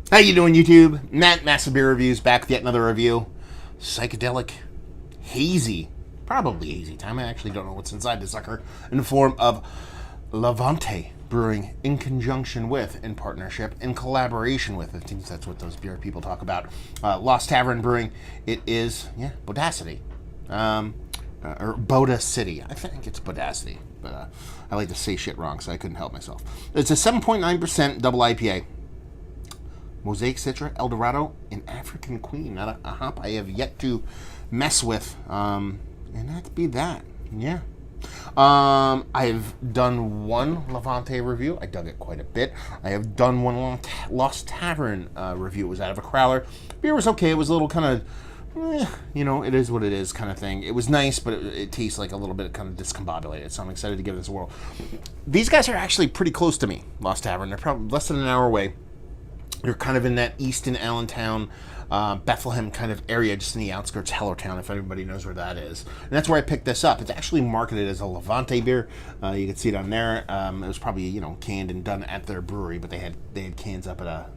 How you doing, YouTube? Matt, Massive Beer Reviews, back with yet another review. Psychedelic, hazy, probably hazy time. I actually don't know what's inside this sucker. In the form of Levante Brewing, in conjunction with, in partnership, in collaboration with. I think that's what those beer people talk about. Lost Tavern Brewing. It is, Bodacity. Or Bodacity. I think it's Bodacity, but I like to say shit wrong, so I couldn't help myself. It's a 7.9% double IPA. Mosaic Citra, Eldorado, and African Queen. Not a hop I have yet to mess with. And that'd be that. Yeah. I've done one Levante review. I dug it quite a bit. I have done one Lost Tavern review. It was out of a crowler. Beer was okay. It was a little kind of, it is what it is kind of thing. It was nice, but it tastes like a little bit kind of discombobulated. So I'm excited to give this a whirl. These guys are actually pretty close to me, Lost Tavern. They're probably less than an hour away. You're kind of in that Easton, Allentown, Bethlehem kind of area, just in the outskirts, Hellertown, if everybody knows where that is. And that's where I picked this up. It's actually marketed as a Levante beer. You can see it on there. It was probably, canned and done at their brewery, but they had cans up at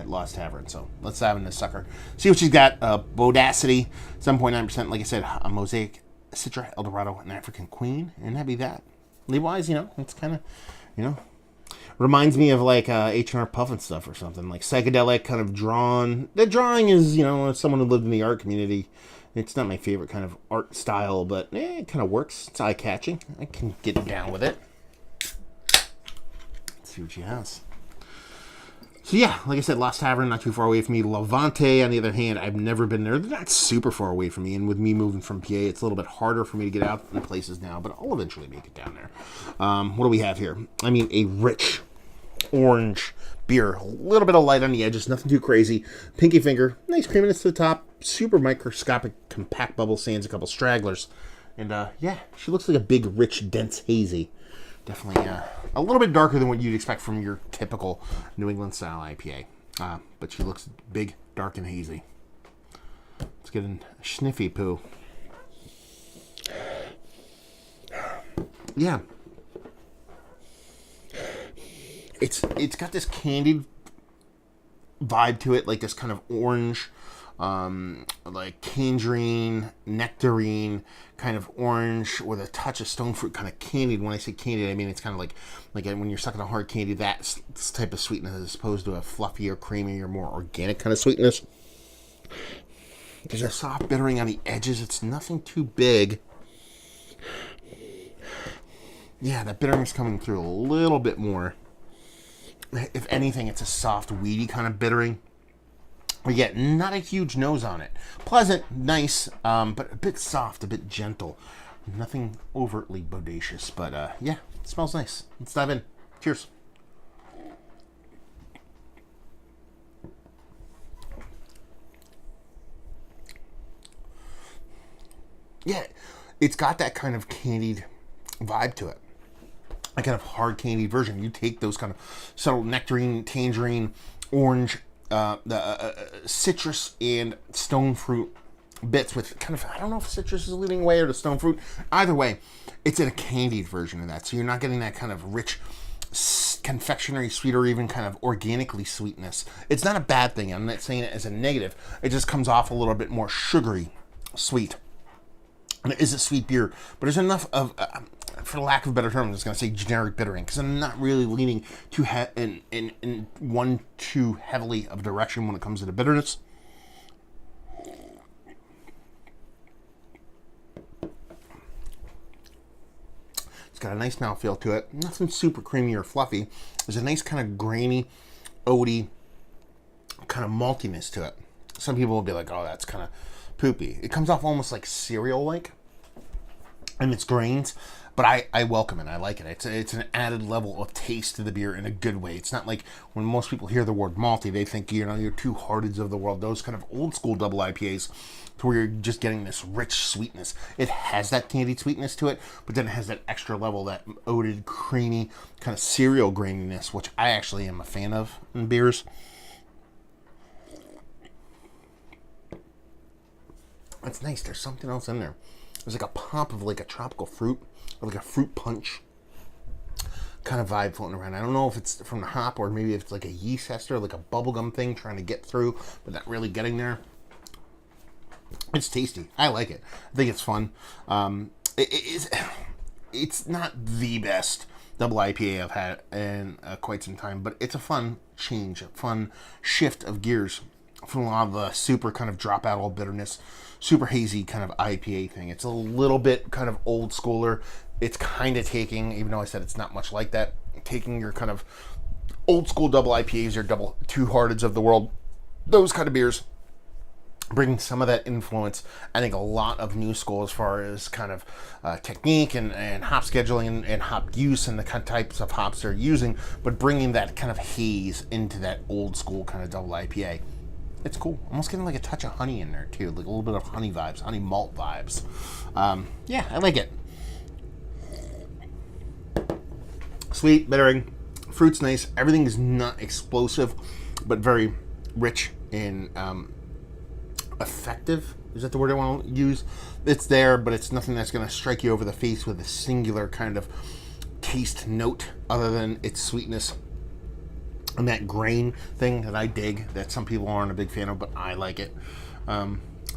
Lost Tavern. So let's dive in this sucker. See what she's got. Bodacity, 7.9%. Like I said, a Mosaic, Citra, Eldorado, and African Queen. And that'd be that. Levi-wise, it's kind of, reminds me of like H&R Puff and stuff or something. Like psychedelic, kind of drawn. The drawing is, as someone who lived in the art community, it's not my favorite kind of art style, but it kind of works. It's eye-catching. I can get down with it. Let's see what she has. So yeah, like I said, Lost Tavern, not too far away from me. Levante, on the other hand, I've never been there. They're not super far away from me, and with me moving from PA, it's a little bit harder for me to get out in places now, but I'll eventually make it down there. What do we have here? I mean, a rich orange beer. A little bit of light on the edges, nothing too crazy. Pinky finger, nice creaminess to the top. Super microscopic, compact bubble sands, a couple stragglers. And she looks like a big, rich, dense hazy. Definitely a little bit darker than what you'd expect from your typical New England style IPA. But she looks big, dark, and hazy. Let's get a sniffy poo. Yeah. It's got this candied vibe to it, like this kind of orange, like tangerine, nectarine, kind of orange with a touch of stone fruit, kind of candied. When I say candied, I mean it's kind of like when you're sucking a hard candy, that type of sweetness as opposed to a fluffier, creamier, more organic kind of sweetness. There's a soft bittering on the edges. It's nothing too big. Yeah, that bitterness coming through a little bit more. If anything, it's a soft, weedy kind of bittering. But yet, not a huge nose on it. Pleasant, nice, but a bit soft, a bit gentle. Nothing overtly bodacious, but it smells nice. Let's dive in. Cheers. Yeah, it's got that kind of candied vibe to it. A kind of hard candied version. You take those kind of subtle nectarine, tangerine, orange, citrus, and stone fruit bits with kind of, I don't know if citrus is leading way or the stone fruit. Either way, it's in a candied version of that. So you're not getting that kind of rich confectionery sweet or even kind of organically sweetness. It's not a bad thing. I'm not saying it as a negative. It just comes off a little bit more sugary sweet. And it is a sweet beer, but there's enough of, for lack of a better term, I'm just going to say generic bittering, because I'm not really leaning too in one too heavily of a direction when it comes to the bitterness. It's got a nice mouthfeel to it. Nothing super creamy or fluffy. There's a nice kind of grainy, oaty, kind of maltiness to it. Some people will be like, oh, that's kind of poopy. It comes off almost like cereal-like in its grains, but I welcome it. I like it. It's an added level of taste to the beer in a good way. It's not like when most people hear the word malty, they think, your Two Hearteds of the world, those kind of old school double IPAs, to where you're just getting this rich sweetness. It has that candied sweetness to it, but then it has that extra level, that oated, creamy, kind of cereal graininess, which I actually am a fan of in beers. It's nice. There's something else in there. There's like a pop of like a tropical fruit, or like a fruit punch. kind of vibe floating around. I don't know if it's from the hop or maybe it's like a yeast ester, like a bubblegum thing trying to get through, but not really getting there. It's tasty. I like it. I think it's fun. It's not the best double IPA I've had in quite some time, but it's a fun change, a fun shift of gears from a lot of the super kind of drop out all bitterness, super hazy kind of IPA thing. It's a little bit kind of old schooler. It's kind of taking, even though I said it's not much like that, taking your kind of old school double IPAs or double Two Hearteds of the world, those kind of beers, bringing some of that influence. I think a lot of new school as far as kind of technique and hop scheduling and hop use and the kind of types of hops they're using, but bringing that kind of haze into that old school kind of double IPA. It's cool. Almost getting like a touch of honey in there too, like a little bit of honey vibes, honey malt vibes. Yeah, I like it. Sweet, bittering, fruit's nice. Everything is not explosive, but very rich and effective. Is that the word I want to use? It's there, but it's nothing that's going to strike you over the face with a singular kind of taste note other than its sweetness and that grain thing that I dig, that some people aren't a big fan of, but I like it.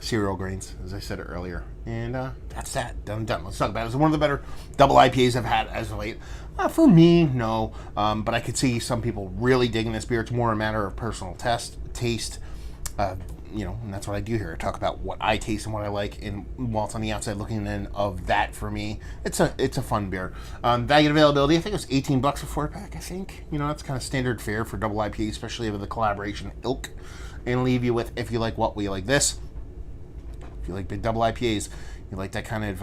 Cereal grains, as I said earlier. And that's that. Done. Let's talk about it. It's one of the better double IPAs I've had as of late. For me, no. But I could see some people really digging this beer. It's more a matter of personal taste. And that's what I do here. I talk about what I taste and what I like, and while it's on the outside looking in of that, for me, it's a fun beer. Value availability, I think it was $18 a 4-pack, I think. That's kind of standard fare for double IPA, especially with the collaboration ilk. And leave you with, if you like what we like this, if you like big double IPAs, you like that kind of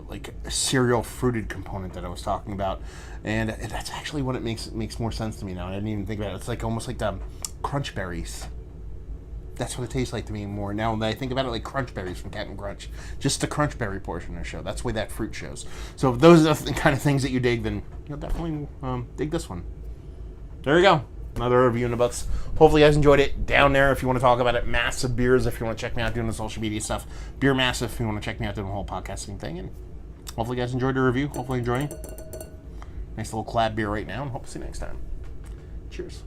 like cereal fruited component that I was talking about. And that's actually what it makes more sense to me now. I didn't even think about it. It's like almost like the crunch berries. That's what it tastes like to me more now that I think about it, like crunch berries from Captain Crunch. Just the crunch berry portion of the show. That's the way that fruit shows. So if those are the kind of things that you dig, then you'll definitely dig this one. There you go. Another review in the books. Hopefully you guys enjoyed it. Down there if you want to talk about it. Massive Beers if you want to check me out doing the social media stuff. Beer Massive if you want to check me out doing the whole podcasting thing. And hopefully you guys enjoyed the review. Hopefully enjoying. Nice little collab beer right now, and hope to see you next time. Cheers.